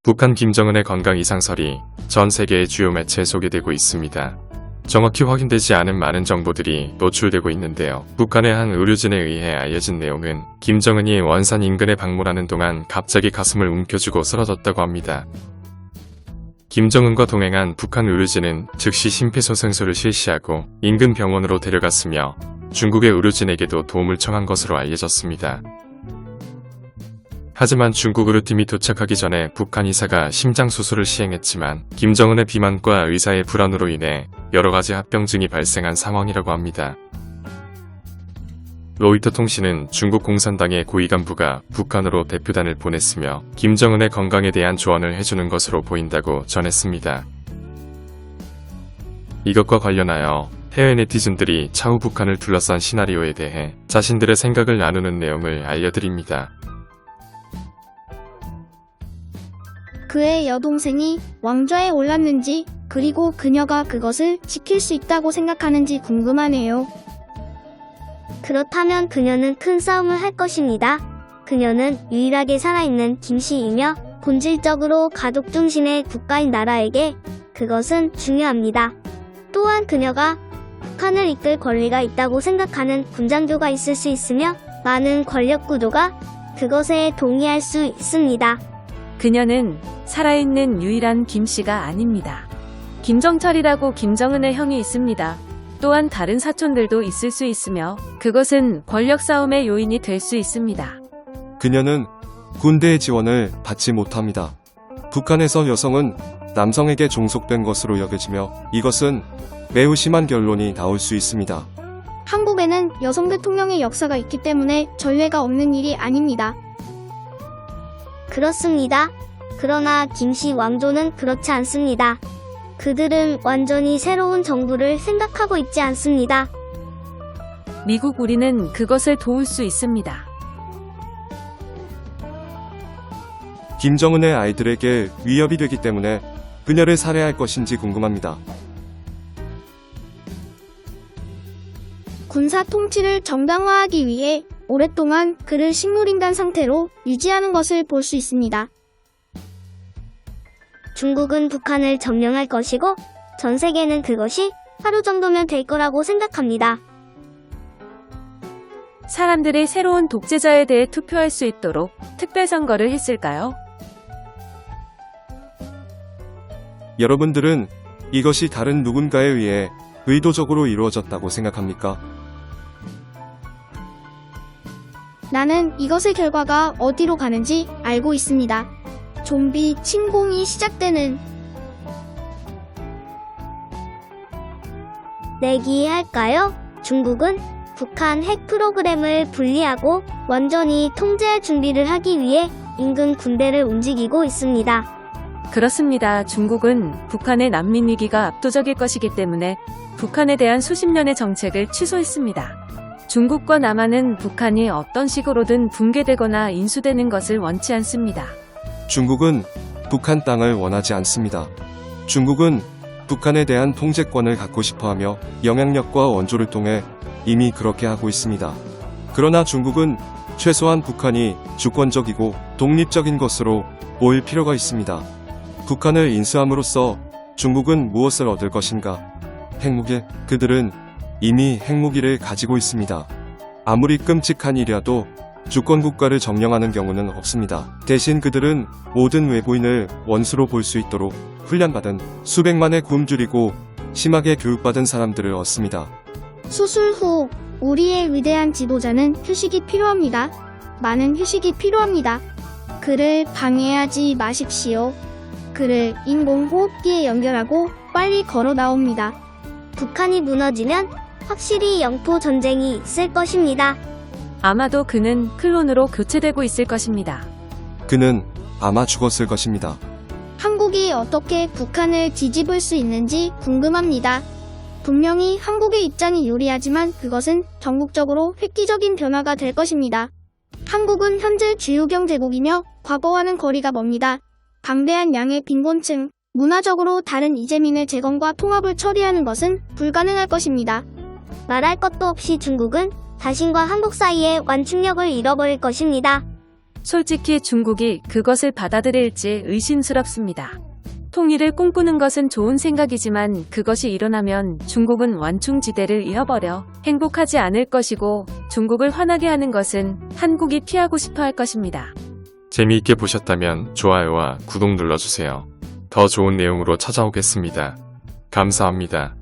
북한 김정은의 건강 이상설이 전 세계의 주요 매체에 소개되고 있습니다. 정확히 확인되지 않은 많은 정보들이 노출되고 있는데요. 북한의 한 의료진에 의해 알려진 내용은 김정은이 원산 인근에 방문하는 동안 갑자기 가슴을 움켜쥐고 쓰러졌다고 합니다. 김정은과 동행한 북한 의료진은 즉시 심폐소생술을 실시하고 인근 병원으로 데려갔으며 중국의 의료진에게도 도움을 청한 것으로 알려졌습니다. 하지만 중국 의료팀이 도착하기 전에 북한 의사가 심장수술을 시행했지만 김정은의 비만과 의사의 불안으로 인해 여러가지 합병증이 발생한 상황이라고 합니다. 로이터 통신은 중국 공산당의 고위 간부가 북한으로 대표단을 보냈으며 김정은의 건강에 대한 조언을 해주는 것으로 보인다고 전했습니다. 이것과 관련하여 해외 네티즌들이 차후 북한을 둘러싼 시나리오에 대해 자신들의 생각을 나누는 내용을 알려드립니다. 그의 여동생이 왕좌에 올랐는지 그리고 그녀가 그것을 지킬 수 있다고 생각하는지 궁금하네요. 그렇다면 그녀는 큰 싸움을 할 것입니다. 그녀는 유일하게 살아있는 김씨이며 본질적으로 가족 중심의 국가인 나라에게 그것은 중요합니다. 또한 그녀가 북한을 이끌 권리가 있다고 생각하는 군장교가 있을 수 있으며 많은 권력 구도가 그것에 동의할 수 있습니다. 그녀는 살아있는 유일한 김씨가 아닙니다. 김정철이라고 김정은의 형이 있습니다. 또한 다른 사촌들도 있을 수 있으며 그것은 권력 싸움의 요인이 될 수 있습니다. 그녀는 군대의 지원을 받지 못합니다. 북한에서 여성은 남성에게 종속된 것으로 여겨지며 이것은 매우 심한 결론이 나올 수 있습니다. 한국에는 여성 대통령의 역사가 있기 때문에 전례가 없는 일이 아닙니다. 그렇습니다. 그러나 김씨 왕조는 그렇지 않습니다. 그들은 완전히 새로운 정부를 생각하고 있지 않습니다. 미국 우리는 그것을 도울 수 있습니다. 김정은의 아이들에게 위협이 되기 때문에 그녀를 살해할 것인지 궁금합니다. 군사 통치를 정당화하기 위해 오랫동안 그를 식물인간 상태로 유지하는 것을 볼 수 있습니다. 중국은 북한을 점령할 것이고 전 세계는 그것이 하루 정도면 될 거라고 생각합니다. 사람들이 새로운 독재자에 대해 투표할 수 있도록 특별선거를 했을까요? 여러분들은 이것이 다른 누군가에 의해 의도적으로 이루어졌다고 생각합니까? 나는 이것의 결과가 어디로 가는지 알고 있습니다. 좀비 침공이 시작되는 내기할까요? 중국은 북한 핵 프로그램을 분리하고 완전히 통제할 준비를 하기 위해 인근 군대를 움직이고 있습니다. 그렇습니다. 중국은 북한의 난민 위기가 압도적일 것이기 때문에 북한에 대한 수십 년의 정책을 취소했습니다. 중국과 남한은 북한이 어떤 식으로든 붕괴되거나 인수되는 것을 원치 않습니다. 중국은 북한 땅을 원하지 않습니다. 중국은 북한에 대한 통제권을 갖고 싶어하며 영향력과 원조를 통해 이미 그렇게 하고 있습니다. 그러나 중국은 최소한 북한이 주권적이고 독립적인 것으로 보일 필요가 있습니다. 북한을 인수함으로써 중국은 무엇을 얻을 것인가? 핵무기. 그들은 이미 핵무기를 가지고 있습니다. 아무리 끔찍한 일이라도 주권국가를 점령하는 경우는 없습니다. 대신 그들은 모든 외부인을 원수로 볼 수 있도록 훈련받은 수백만의 굶주리고 심하게 교육받은 사람들을 얻습니다. 수술 후 우리의 위대한 지도자는 휴식이 필요합니다. 많은 휴식이 필요합니다. 그를 방해하지 마십시오. 그를 인공호흡기에 연결하고 빨리 걸어 나옵니다. 북한이 무너지면 확실히 영토 전쟁이 있을 것입니다. 아마도 그는 클론으로 교체되고 있을 것입니다. 그는 아마 죽었을 것입니다. 한국이 어떻게 북한을 뒤집을 수 있는지 궁금합니다. 분명히 한국의 입장이 유리하지만 그것은 전국적으로 획기적인 변화가 될 것입니다. 한국은 현재 주요 경제국이며 과거와는 거리가 멉니다. 방대한 양의 빈곤층, 문화적으로 다른 이재민의 재건과 통합을 처리하는 것은 불가능할 것입니다. 말할 것도 없이 중국은 자신과 한국 사이에 완충력을 잃어버릴 것입니다. 솔직히 중국이 그것을 받아들일지 의심스럽습니다. 통일을 꿈꾸는 것은 좋은 생각이지만 그것이 일어나면 중국은 완충지대를 잃어버려 행복하지 않을 것이고 중국을 화나게 하는 것은 한국이 피하고 싶어 할 것입니다. 재미있게 보셨다면 좋아요와 구독 눌러주세요. 더 좋은 내용으로 찾아오겠습니다. 감사합니다.